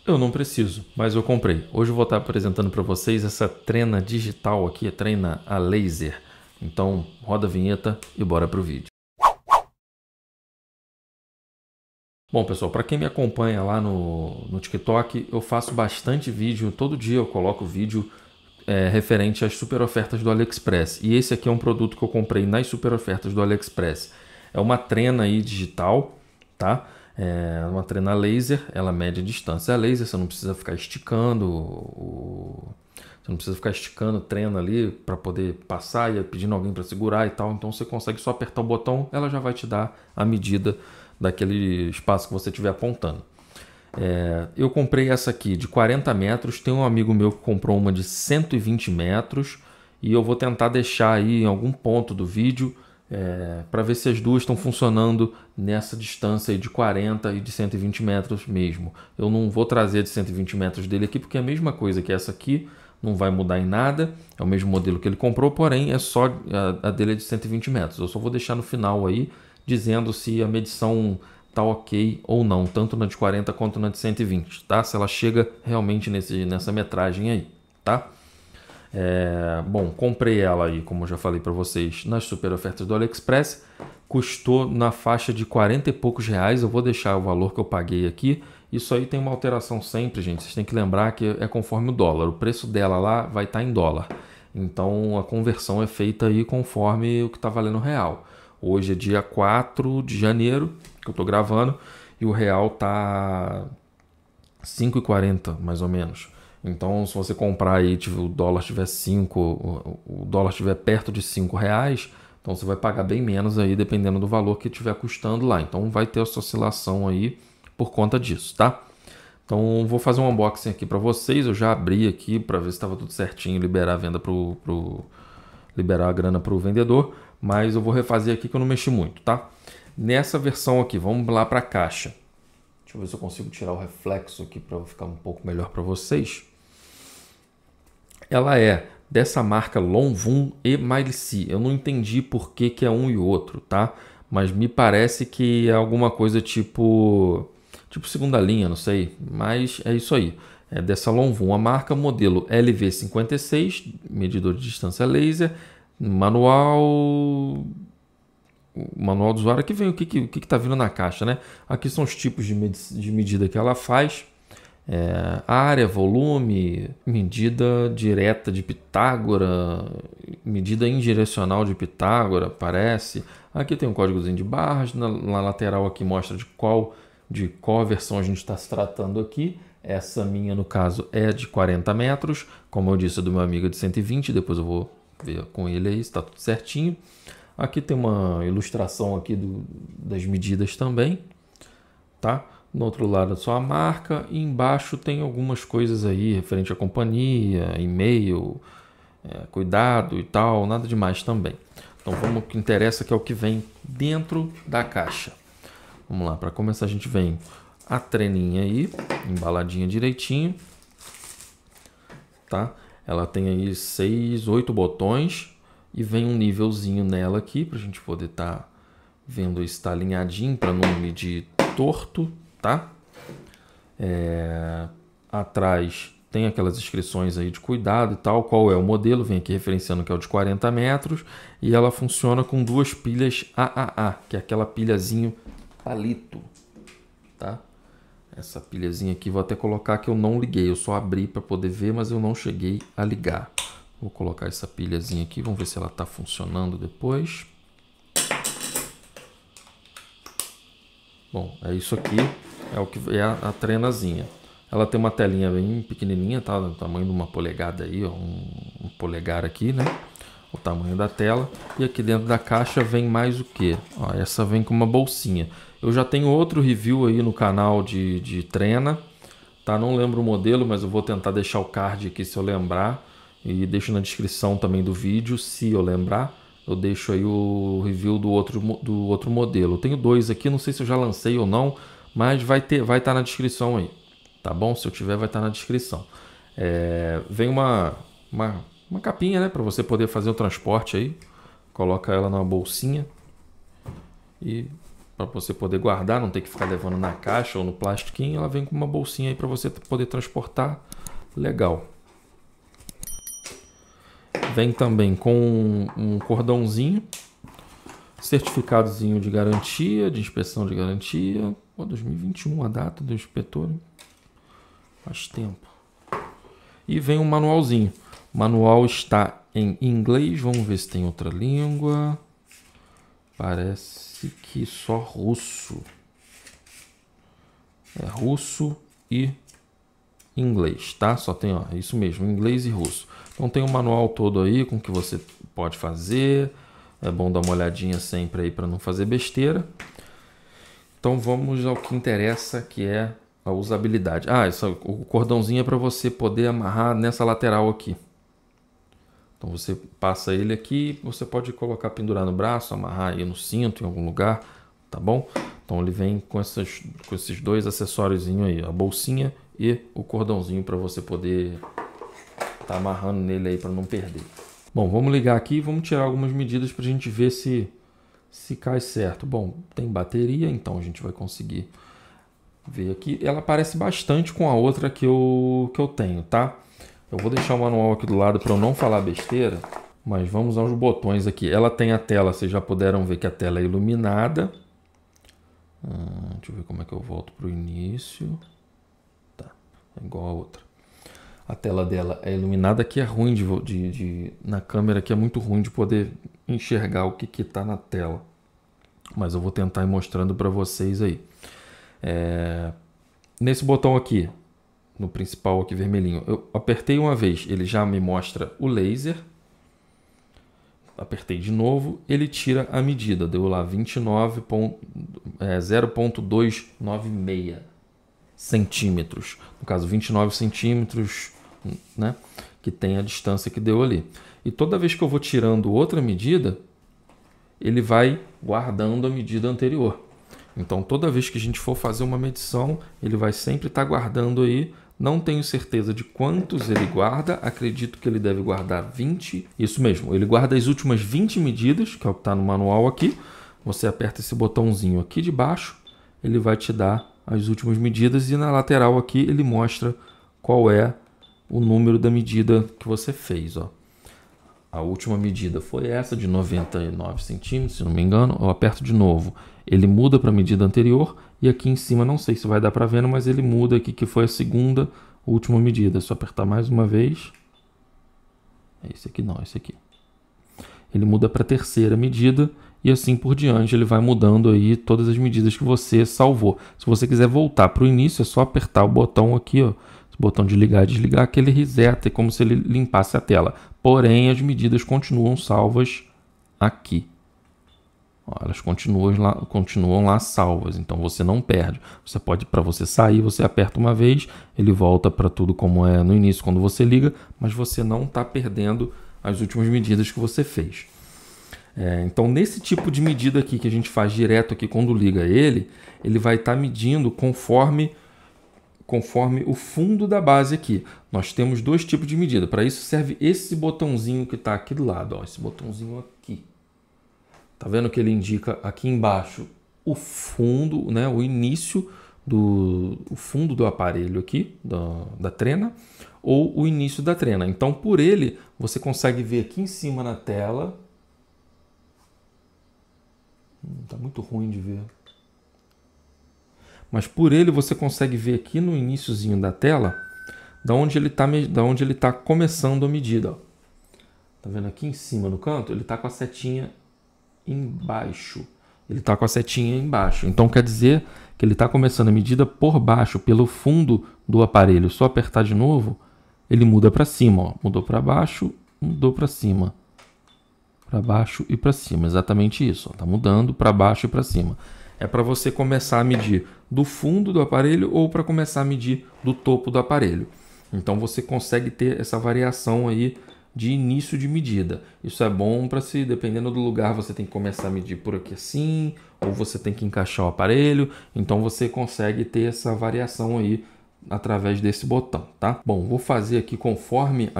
Eu não preciso, mas eu comprei. Hoje eu vou estar apresentando para vocês essa trena digital aqui, a trena a laser. Então, roda a vinheta e bora pro vídeo. Bom, pessoal, para quem me acompanha lá no TikTok, eu faço bastante vídeo. Todo dia eu coloco vídeo referente às super ofertas do AliExpress. E esse aqui é um produto que eu comprei nas super ofertas do AliExpress. É uma trena aí digital, tá? É uma trena laser, ela mede a distância a laser, você não precisa ficar esticando você não precisa ficar esticando o trena ali para poder passar e pedindo alguém para segurar e tal. Então você consegue só apertar o botão, ela já vai te dar a medida daquele espaço que você estiver apontando. Eu comprei essa aqui de 40 metros, tem um amigo meu que comprou uma de 120 metros e eu vou tentar deixar aí em algum ponto do vídeo para ver se as duas estão funcionando nessa distância aí de 40 e de 120 metros mesmo. Eu não vou trazer a de 120 metros dele aqui porque é a mesma coisa que essa aqui, não vai mudar em nada, é o mesmo modelo que ele comprou, porém é só a dele é de 120 metros. Eu só vou deixar no final aí dizendo se a medição tá ok ou não, tanto na de 40 quanto na de 120, tá? Se ela chega realmente nessa metragem aí, tá? Bom, comprei ela aí, como eu já falei para vocês, nas super ofertas do AliExpress, custou na faixa de 40 e poucos reais, eu vou deixar o valor que eu paguei aqui. Isso aí tem uma alteração sempre, gente, vocês têm que lembrar que é conforme o dólar, o preço dela lá vai estar em dólar, então a conversão é feita aí conforme o que está valendo real. Hoje é dia 4 de janeiro, que eu estou gravando, e o real tá 5,40 mais ou menos. Então, se você comprar aí, o dólar estiver 5, o dólar estiver perto de 5 reais, então você vai pagar bem menos aí, dependendo do valor que estiver custando lá. Então, vai ter essa oscilação aí por conta disso, tá? Então, vou fazer um unboxing aqui para vocês. Eu já abri aqui para ver se estava tudo certinho, liberar a venda liberar a grana para o vendedor, mas eu vou refazer aqui que eu não mexi muito, tá? Nessa versão aqui, vamos lá para a caixa. Deixa eu ver se eu consigo tirar o reflexo aqui para ficar um pouco melhor para vocês. Ela é dessa marca Longvun e Milesi. Eu não entendi por que é um e outro, tá? Mas me parece que é alguma coisa tipo segunda linha, não sei. Mas é isso aí. É dessa Longvun. A marca modelo LV56, medidor de distância laser, manual do usuário. Aqui vem o que está vindo na caixa, né? Aqui são os tipos de medida que ela faz. Área, volume, medida direta de Pitágora, medida indirecional de Pitágora, parece. Aqui tem um códigozinho de barras, na lateral aqui mostra de qual versão a gente está se tratando aqui. Essa minha, no caso, é de 40 metros, como eu disse, do meu amigo é de 120, depois eu vou ver com ele aí se está tudo certinho. Aqui tem uma ilustração aqui das medidas também, tá? No outro lado é só a marca e embaixo tem algumas coisas aí referente à companhia, e-mail, cuidado e tal, nada demais também. Então vamos, o que interessa que é o que vem dentro da caixa. Vamos lá, para começar a gente vem a treninha aí, embaladinha direitinho, tá? Ela tem aí 6, 8 botões e vem um nívelzinho nela aqui para a gente poder estar vendo isso tá alinhadinho para não medir torto, tá? Atrás tem aquelas inscrições aí de cuidado e tal, qual é o modelo, vem aqui referenciando que é o de 40 metros e ela funciona com duas pilhas AAA, que é aquela pilhazinho palito, tá? Essa pilhazinha aqui, vou até colocar que eu não liguei, eu só abri para poder ver, mas eu não cheguei a ligar. Vou colocar essa pilhazinha aqui, vamos ver se ela está funcionando depois. Bom, é isso aqui, é o que é a trenazinha. Ela tem uma telinha bem pequenininha, tá? Do tamanho de uma polegada aí, ó, um polegar aqui, né? O tamanho da tela. E aqui dentro da caixa vem mais o que? Essa vem com uma bolsinha. Eu já tenho outro review aí no canal de trena, tá? Não lembro o modelo, mas eu vou tentar deixar o card aqui se eu lembrar. E deixo na descrição também do vídeo, se eu lembrar. Eu deixo aí o review do outro modelo. Eu tenho dois aqui, não sei se eu já lancei ou não, mas vai estar na descrição aí, tá bom? Se eu tiver, vai estar na descrição. Vem uma capinha, né, para você poder fazer o transporte aí. Coloca ela numa bolsinha e para você poder guardar, não ter que ficar levando na caixa ou no plastiquinho. Ela vem com uma bolsinha aí para você poder transportar. Legal. Vem também com um cordãozinho, certificadozinho de garantia, de inspeção de garantia. 2021 a data do inspetor. Faz tempo. E vem um manualzinho. O manual está em inglês. Vamos ver se tem outra língua. Parece que só russo. É russo e inglês, tá? Só tem, ó, isso mesmo, inglês e russo. Então tem um manual todo aí com o que você pode fazer. É bom dar uma olhadinha sempre aí para não fazer besteira. Então vamos ao que interessa, que é a usabilidade. O cordãozinho é para você poder amarrar nessa lateral aqui. Então você passa ele aqui, você pode colocar, pendurar no braço, amarrar aí no cinto em algum lugar, tá bom? Então ele vem com esses dois acessóriozinhos aí, a bolsinha e o cordãozinho para você poder tá amarrando nele aí para não perder. Bom, vamos ligar aqui e vamos tirar algumas medidas para a gente ver se cai certo. Bom, tem bateria, então a gente vai conseguir ver aqui. Ela parece bastante com a outra que eu tenho, tá? Eu vou deixar o manual aqui do lado para eu não falar besteira, mas vamos aos botões aqui. Ela tem a tela, vocês já puderam ver que a tela é iluminada. Deixa eu ver como é que eu volto para o início. Tá, é igual a outra. A tela dela é iluminada, que é ruim na câmera, que é muito ruim de poder enxergar o que está na tela. Mas eu vou tentar ir mostrando para vocês aí. Nesse botão aqui, no principal aqui vermelhinho, eu apertei uma vez, ele já me mostra o laser. Apertei de novo, ele tira a medida, deu lá 0,296 centímetros. No caso, 29 centímetros, né? Que tem a distância que deu ali. E toda vez que eu vou tirando outra medida, ele vai guardando a medida anterior. Então, toda vez que a gente for fazer uma medição, ele vai sempre estar guardando aí. Não tenho certeza de quantos ele guarda, acredito que ele deve guardar 20. Isso mesmo, ele guarda as últimas 20 medidas, que é o que está no manual aqui. Você aperta esse botãozinho aqui de baixo, ele vai te dar as últimas medidas e na lateral aqui ele mostra qual é o número da medida que você fez. Ó. A última medida foi essa, de 99 centímetros, se não me engano. Eu aperto de novo, ele muda para a medida anterior. E aqui em cima, não sei se vai dar para ver, mas ele muda aqui, que foi a segunda última medida. É só apertar mais uma vez. É esse aqui não, esse aqui. Ele muda para a terceira medida e assim por diante. Ele vai mudando aí todas as medidas que você salvou. Se você quiser voltar para o início, é só apertar o botão aqui, ó. Esse botão de ligar e desligar, que ele reseta, é como se ele limpasse a tela. Porém, as medidas continuam salvas aqui. Elas continuam lá salvas, então você não perde. Você pode, para você sair, você aperta uma vez, ele volta para tudo como é no início quando você liga, mas você não está perdendo as últimas medidas que você fez. Então, nesse tipo de medida aqui que a gente faz direto aqui quando liga ele vai estar medindo conforme o fundo da base aqui. Nós temos dois tipos de medida. Para isso serve esse botãozinho que está aqui do lado, ó, esse botãozinho aqui. Tá vendo que ele indica aqui embaixo o fundo, né, o início o fundo do aparelho aqui, da trena, ou o início da trena. Então, por ele, você consegue ver aqui em cima na tela. Tá muito ruim de ver. Mas por ele, você consegue ver aqui no iniciozinho da tela, da onde ele tá começando a medida. Ó. Tá vendo aqui em cima no canto? Ele tá com a setinha embaixo. Então quer dizer que ele está começando a medida por baixo, pelo fundo do aparelho. Só apertar de novo, ele muda para cima. Ó. Mudou para baixo, mudou para cima. Para baixo e para cima. Exatamente isso. Está mudando para baixo e para cima. É para você começar a medir do fundo do aparelho ou para começar a medir do topo do aparelho. Então você consegue ter essa variação aí de início de medida. Isso é bom para se, dependendo do lugar, você tem que começar a medir por aqui assim, ou você tem que encaixar o aparelho. Então você consegue ter essa variação aí através desse botão, tá? Bom, vou fazer aqui conforme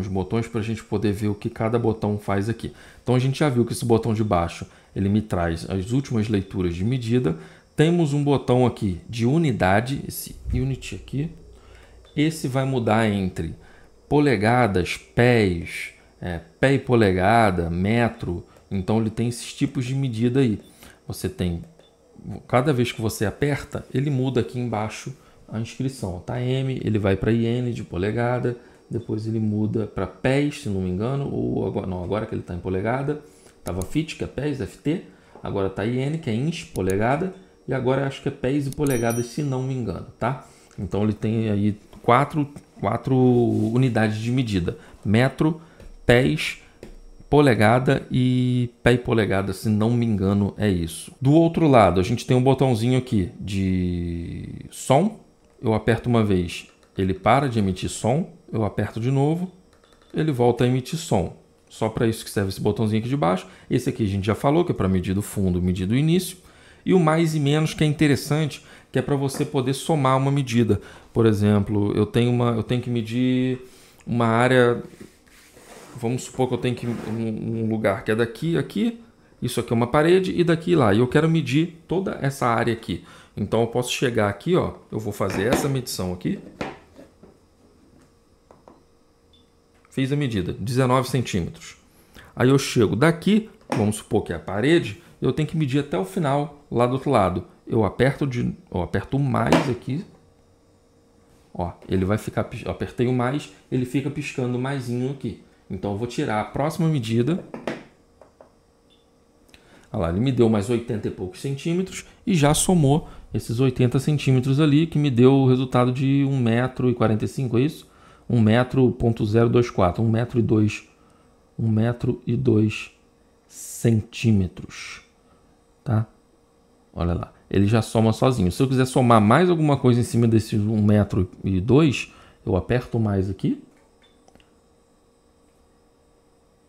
os botões para a gente poder ver o que cada botão faz aqui. Então a gente já viu que esse botão de baixo ele me traz as últimas leituras de medida. Temos um botão aqui de unidade, esse Unity aqui. Esse vai mudar entre polegadas, pés, pé e polegada, metro. Então ele tem esses tipos de medida aí. Você tem, cada vez que você aperta, ele muda aqui embaixo a inscrição. Tá M, ele vai para IN de polegada, depois ele muda para pés, se não me engano, ou agora, não, agora que ele está em polegada, estava FIT, que é pés, FT, agora está IN, que é inch, polegada, e agora acho que é pés e polegadas, se não me engano, tá? Então ele tem aí quatro unidades de medida: metro, pés, polegada e pé e polegada, se não me engano, é isso. Do outro lado, a gente tem um botãozinho aqui de som. Eu aperto uma vez, ele para de emitir som. Eu aperto de novo, ele volta a emitir som. Só para isso que serve esse botãozinho aqui de baixo. Esse aqui a gente já falou, que é para medir do fundo, medir do início. E o mais e menos, que é interessante, que é para você poder somar uma medida. Por exemplo, eu tenho que medir uma área. Vamos supor que eu tenho que um lugar que é daqui, aqui. Isso aqui é uma parede e daqui lá. E eu quero medir toda essa área aqui. Então eu posso chegar aqui, ó. Eu vou fazer essa medição aqui. Fiz a medida, 19 centímetros. Aí eu chego daqui, vamos supor que é a parede, eu tenho que medir até o final, lá do outro lado. Eu aperto o mais aqui. Ó, ele vai ficar, eu apertei o mais, ele fica piscando o maisinho aqui. Então eu vou tirar a próxima medida. Olha lá, ele me deu mais 80 e poucos centímetros e já somou esses 80 centímetros ali, que me deu o resultado de 1,45 m, é isso? 1,024 m, 1,02 centímetros, tá? Olha lá, ele já soma sozinho. Se eu quiser somar mais alguma coisa em cima desse 1,02 m, eu aperto mais aqui.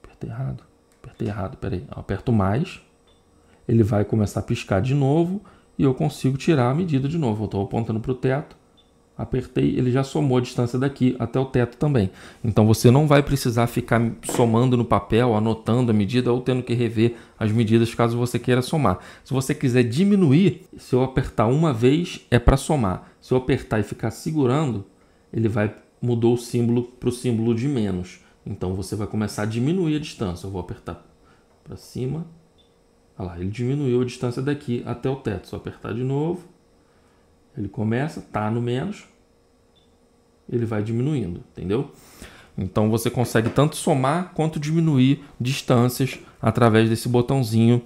Apertei errado, peraí. Eu aperto mais, ele vai começar a piscar de novo e eu consigo tirar a medida de novo. Eu estou apontando para o teto. Apertei, ele já somou a distância daqui até o teto também. Então você não vai precisar ficar somando no papel, anotando a medida ou tendo que rever as medidas caso você queira somar. Se você quiser diminuir, se eu apertar uma vez é para somar. Se eu apertar e ficar segurando, ele mudou o símbolo para o símbolo de menos. Então você vai começar a diminuir a distância. Eu vou apertar para cima. Olha lá, ele diminuiu a distância daqui até o teto. Só apertar de novo. Ele começa, tá no menos, ele vai diminuindo, entendeu? Então você consegue tanto somar quanto diminuir distâncias através desse botãozinho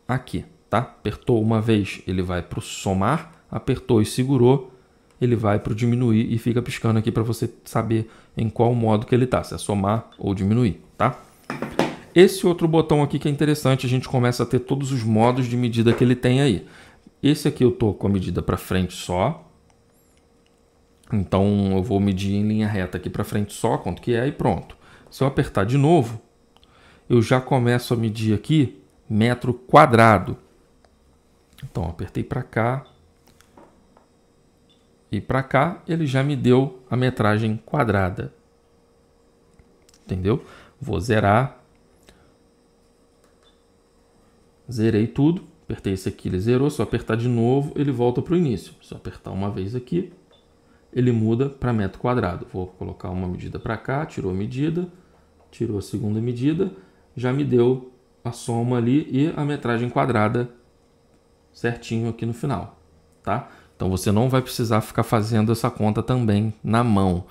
aqui, tá? Apertou uma vez, ele vai para o somar, apertou e segurou, ele vai para o diminuir e fica piscando aqui para você saber em qual modo que ele tá, se é somar ou diminuir, tá? Esse outro botão aqui que é interessante, a gente começa a ter todos os modos de medida que ele tem aí. Esse aqui eu tô com a medida para frente só. Então eu vou medir em linha reta aqui para frente só, quanto que é, e pronto. Se eu apertar de novo, eu já começo a medir aqui metro quadrado. Então apertei para cá e para cá, ele já me deu a metragem quadrada. Entendeu? Vou zerar. Zerei tudo. Apertei esse aqui, ele zerou. Se eu apertar de novo, ele volta para o início. Se eu apertar uma vez aqui, ele muda para metro quadrado. Vou colocar uma medida para cá, tirou a medida, tirou a segunda medida, já me deu a soma ali e a metragem quadrada certinho aqui no final, tá? Então você não vai precisar ficar fazendo essa conta também na mão.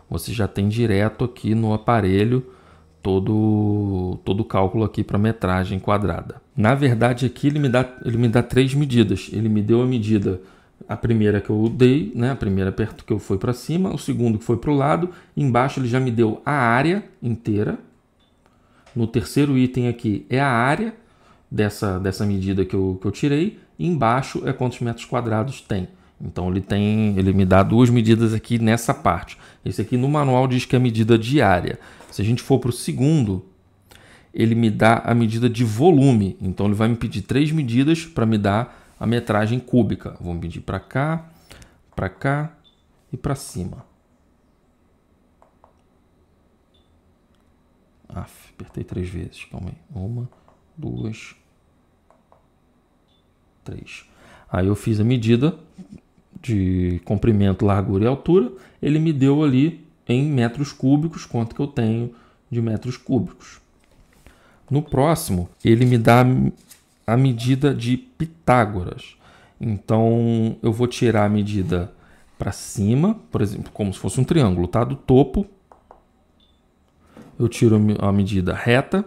Você já tem direto aqui no aparelho todo o cálculo aqui para metragem quadrada. Na verdade aqui ele me dá 3 medidas. Ele me deu a medida, a primeira que eu dei, né? A primeira perto que eu fui para cima, o segundo que foi para o lado. Embaixo ele já me deu a área inteira. No terceiro item aqui é a área dessa medida que eu tirei. E embaixo é quantos metros quadrados tem. Então ele me dá 2 medidas aqui nessa parte. Esse aqui no manual diz que é a medida de área. Se a gente for para o segundo, ele me dá a medida de volume. Então ele vai me pedir 3 medidas para me dar a metragem cúbica. Vou medir para cá e para cima. Apertei 3 vezes. Calma aí. 1, 2, 3. Aí eu fiz a medida de comprimento, largura e altura. Ele me deu ali em metros cúbicos quanto que eu tenho de metros cúbicos. No próximo, ele me dá a medida de Pitágoras. Então, eu vou tirar a medida para cima, por exemplo, como se fosse um triângulo, tá? Do topo, eu tiro a medida reta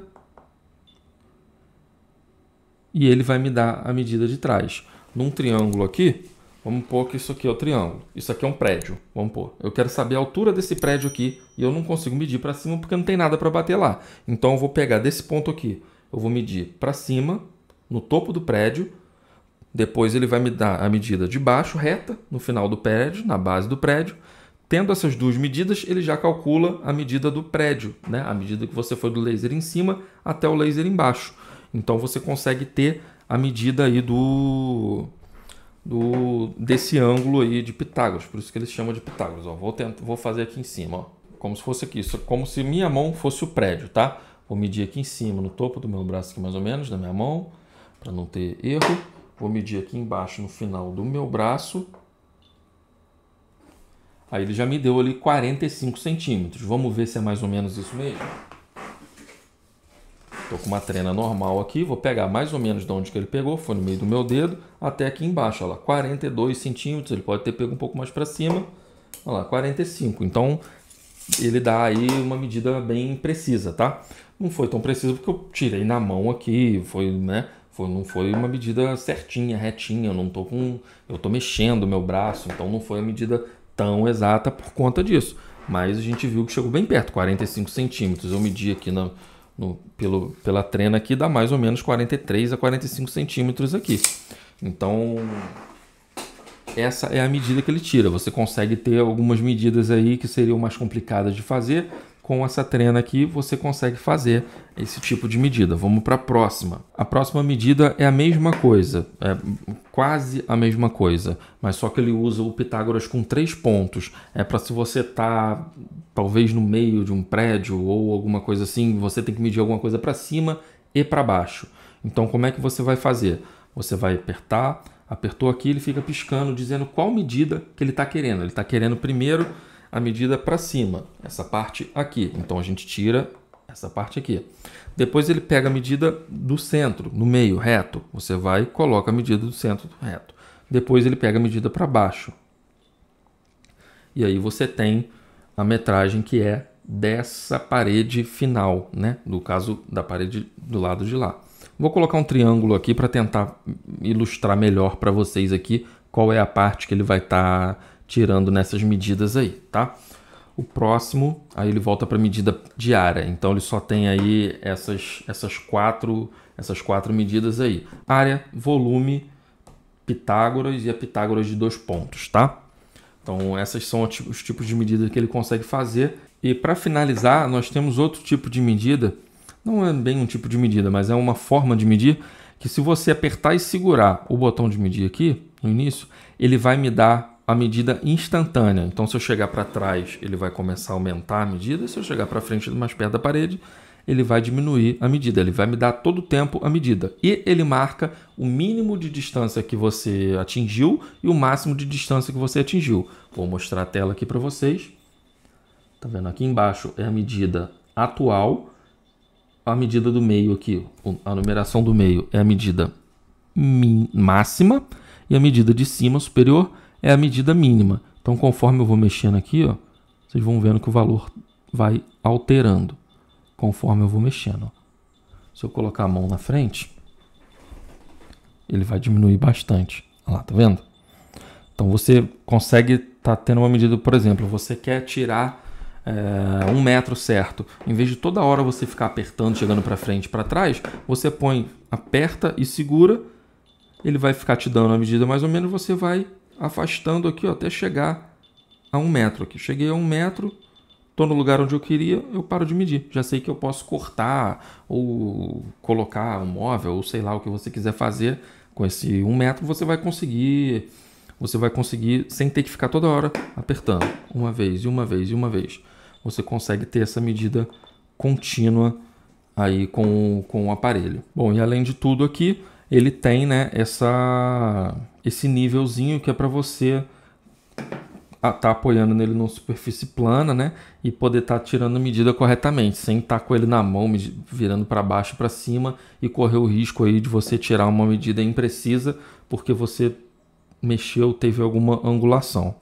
e ele vai me dar a medida de trás. Num triângulo aqui, vamos pôr que isso aqui é o triângulo. Isso aqui é um prédio, vamos pôr. Eu quero saber a altura desse prédio aqui e eu não consigo medir para cima porque não tem nada para bater lá. Então, eu vou pegar desse ponto aqui, eu vou medir para cima, no topo do prédio. Depois ele vai me dar a medida de baixo, reta, no final do prédio, na base do prédio. Tendo essas duas medidas, ele já calcula a medida do prédio, né? A medida que você foi do laser em cima até o laser embaixo. Então você consegue ter a medida aí desse ângulo aí de Pitágoras, por isso que eles chamam de Pitágoras. Ó, vou fazer aqui em cima, ó, como se fosse aqui, isso, como se minha mão fosse o prédio, tá? Vou medir aqui em cima, no topo do meu braço aqui mais ou menos, da minha mão, para não ter erro. Vou medir aqui embaixo no final do meu braço. Aí ele já me deu ali 45 centímetros. Vamos ver se é mais ou menos isso mesmo. Estou com uma trena normal aqui. Vou pegar mais ou menos de onde que ele pegou. Foi no meio do meu dedo até aqui embaixo. Olha lá, 42 centímetros. Ele pode ter pego um pouco mais para cima. Olha lá, 45. Então, ele dá aí uma medida bem precisa, tá? Não foi tão preciso porque eu tirei na mão aqui. Foi, né? Não foi uma medida certinha, retinha. Eu tô mexendo o meu braço. Então, não foi a medida tão exata por conta disso. Mas a gente viu que chegou bem perto, 45 centímetros. Eu medi aqui pela trena aqui, dá mais ou menos 43 a 45 centímetros aqui. Então, essa é a medida que ele tira. Você consegue ter algumas medidas aí que seriam mais complicadas de fazer. Com essa trena aqui, você consegue fazer esse tipo de medida. Vamos para a próxima. A próxima medida é a mesma coisa, é quase a mesma coisa, mas só que ele usa o Pitágoras com 3 pontos. É para se você tá talvez no meio de um prédio ou alguma coisa assim, você tem que medir alguma coisa para cima e para baixo. Então, como é que você vai fazer? Você vai apertar, apertou aqui, ele fica piscando, dizendo qual medida que ele está querendo. Ele está querendo primeiro a medida para cima, essa parte aqui. Então a gente tira essa parte aqui. Depois ele pega a medida do centro, no meio, reto. Você vai e coloca a medida do centro do reto. Depois ele pega a medida para baixo. E aí você tem a metragem que é dessa parede final, né? No caso da parede do lado de lá. Vou colocar um triângulo aqui para tentar ilustrar melhor para vocês aqui qual é a parte que ele vai estar tirando nessas medidas aí, tá? O próximo, aí ele volta para a medida de área. Então ele só tem aí essas quatro medidas aí: área, volume, Pitágoras e a Pitágoras de 2 pontos, tá? Então essas são os tipos de medida que ele consegue fazer. E para finalizar, nós temos outro tipo de medida. Não é bem um tipo de medida, mas é uma forma de medir que, se você apertar e segurar o botão de medir aqui no início, ele vai me dar a medida instantânea. Então, se eu chegar para trás, ele vai começar a aumentar a medida. Se eu chegar para frente, mais perto da parede, ele vai diminuir a medida. Ele vai me dar todo o tempo a medida. E ele marca o mínimo de distância que você atingiu e o máximo de distância que você atingiu. Vou mostrar a tela aqui para vocês. Tá vendo? Aqui embaixo é a medida atual. A medida do meio aqui, a numeração do meio, é a medida máxima. E a medida de cima, superior, é a medida mínima. Então, conforme eu vou mexendo aqui, ó, vocês vão vendo que o valor vai alterando conforme eu vou mexendo. Ó. Se eu colocar a mão na frente, ele vai diminuir bastante. Olha lá, tá vendo? Então, você consegue estar tendo uma medida, por exemplo, você quer tirar 1 metro certo. Em vez de toda hora você ficar apertando, chegando para frente e para trás, você aperta e segura, ele vai ficar te dando a medida mais ou menos, você vai afastando aqui, ó, até chegar a 1 metro aqui. Cheguei a 1 metro, estou no lugar onde eu queria, eu paro de medir. Já sei que eu posso cortar ou colocar um móvel, ou sei lá o que você quiser fazer com esse 1 metro, você vai conseguir sem ter que ficar toda hora apertando, uma vez e uma vez e uma vez. Você consegue ter essa medida contínua aí com o aparelho. Bom, e além de tudo aqui, ele tem, né, esse nívelzinho que é para você tá apoiando nele numa superfície plana, né, e poder estar tirando a medida corretamente, sem estar com ele na mão, virando para baixo e para cima e correr o risco aí de você tirar uma medida imprecisa porque você mexeu, teve alguma angulação.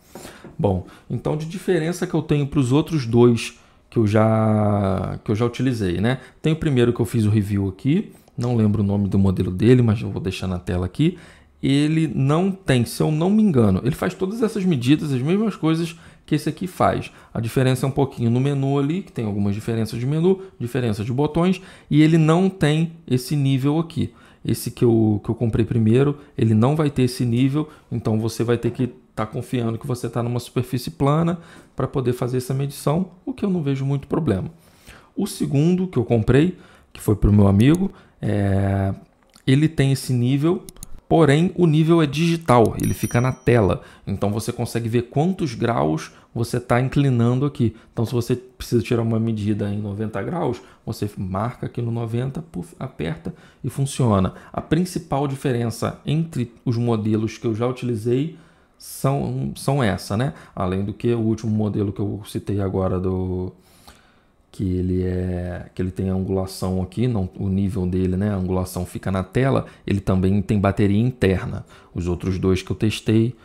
Bom, então de diferença que eu tenho para os outros dois que eu já utilizei, né? Tem o primeiro que eu fiz o review aqui, não lembro o nome do modelo dele, mas eu vou deixar na tela aqui. Ele não tem, se eu não me engano, ele faz todas essas medidas, as mesmas coisas que esse aqui faz. A diferença é um pouquinho no menu ali, que tem algumas diferenças de menu, diferença de botões, e ele não tem esse nível aqui. Esse que eu comprei primeiro, ele não vai ter esse nível, então você vai ter que estar confiando que você está numa superfície plana para poder fazer essa medição, o que eu não vejo muito problema. O segundo que eu comprei, que foi para o meu amigo, ele tem esse nível, porém o nível é digital, ele fica na tela, então você consegue ver quantos graus você está inclinando aqui. Então se você precisa tirar uma medida em 90 graus, você marca aqui no 90, puff, aperta e funciona. A principal diferença entre os modelos que eu já utilizei são essa, né? Além do que o último modelo que eu citei agora que ele tem a angulação aqui, não, o nível dele, né, a angulação fica na tela, ele também tem bateria interna. Os outros dois que eu testei,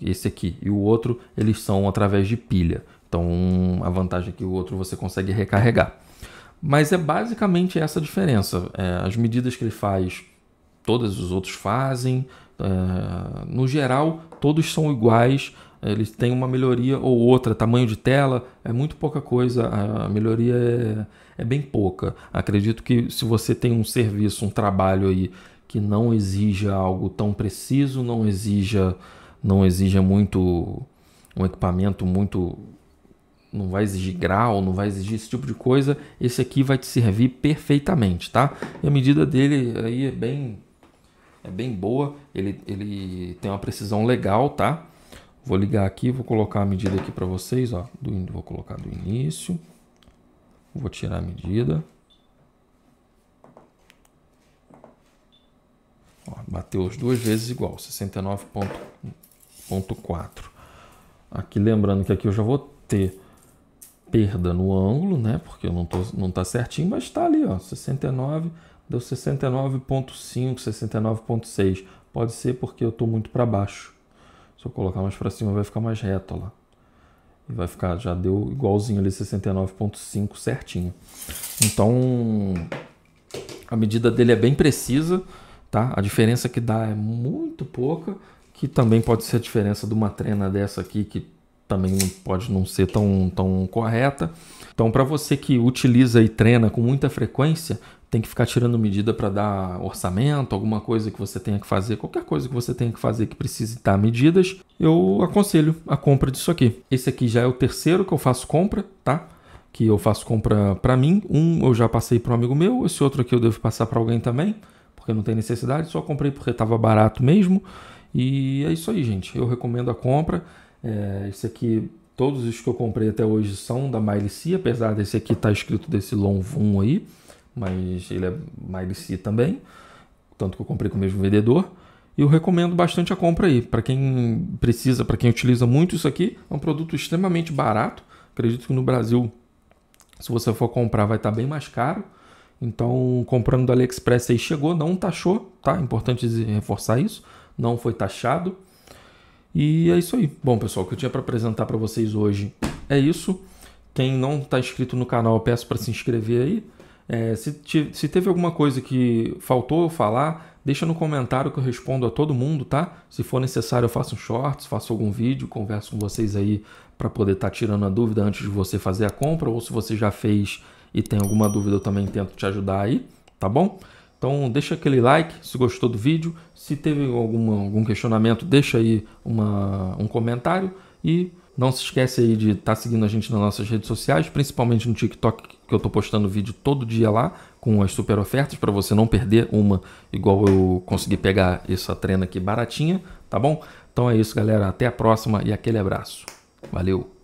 esse aqui e o outro, eles são através de pilha. Então a vantagem é que o outro você consegue recarregar. Mas é basicamente essa a diferença. As medidas que ele faz, todos os outros fazem. No geral, todos são iguais. Eles têm uma melhoria ou outra, tamanho de tela, é muito pouca coisa, a melhoria é bem pouca. Acredito que se você tem um serviço, um trabalho aí que não exija algo tão preciso, não exija muito um equipamento muito, não vai exigir grau, não vai exigir esse tipo de coisa, esse aqui vai te servir perfeitamente, tá? E a medida dele aí é bem boa, ele tem uma precisão legal, tá? Vou ligar aqui, vou colocar a medida aqui para vocês, ó. Vou colocar do início. Vou tirar a medida. Ó, bateu as duas vezes igual, 69.4. Aqui lembrando que aqui eu já vou ter perda no ângulo, né? Porque não tá certinho, mas tá ali, ó, 69, deu 69.5, 69.6. Pode ser porque eu tô muito para baixo. Se eu colocar mais para cima vai ficar mais reto, ó lá. E vai ficar, já deu igualzinho ali, 69.5 certinho. Então, a medida dele é bem precisa, tá? A diferença que dá é muito pouca, que também pode ser a diferença de uma trena dessa aqui, que também pode não ser tão correta. Então, para você que utiliza e treina com muita frequência, tem que ficar tirando medida para dar orçamento, alguma coisa que você tenha que fazer, qualquer coisa que você tenha que fazer que precise dar medidas, eu aconselho a compra disso aqui. Esse aqui já é o terceiro que eu faço compra, tá? Que eu faço compra para mim. Um eu já passei para um amigo meu, esse outro aqui eu devo passar para alguém também, porque não tem necessidade, só comprei porque estava barato mesmo. E é isso aí, gente. Eu recomendo a compra. Esse aqui, todos os que eu comprei até hoje são da Mylici, apesar desse aqui estar escrito desse Longvun aí, mas ele é Mylici também, tanto que eu comprei com o mesmo vendedor. E eu recomendo bastante a compra aí. Para quem precisa, para quem utiliza muito isso aqui, é um produto extremamente barato. Acredito que no Brasil, se você for comprar, vai estar bem mais caro. Então, comprando do AliExpress aí chegou, não taxou, tá? Importante reforçar isso. Não foi taxado. E é isso aí. Bom, pessoal, o que eu tinha para apresentar para vocês hoje é isso. Quem não está inscrito no canal, eu peço para se inscrever aí. Se teve alguma coisa que faltou eu falar, deixa no comentário que eu respondo a todo mundo, tá? Se for necessário eu faço um shorts, faço algum vídeo, converso com vocês aí para poder estar tirando a dúvida antes de você fazer a compra, ou se você já fez e tem alguma dúvida eu também tento te ajudar aí, tá bom? Então deixa aquele like se gostou do vídeo, se teve algum questionamento deixa aí um comentário e não se esquece aí de estar seguindo a gente nas nossas redes sociais, principalmente no TikTok, que eu estou postando vídeo todo dia lá com as super ofertas para você não perder uma, igual eu consegui pegar essa trena aqui baratinha, tá bom? Então é isso, galera. Até a próxima e aquele abraço. Valeu!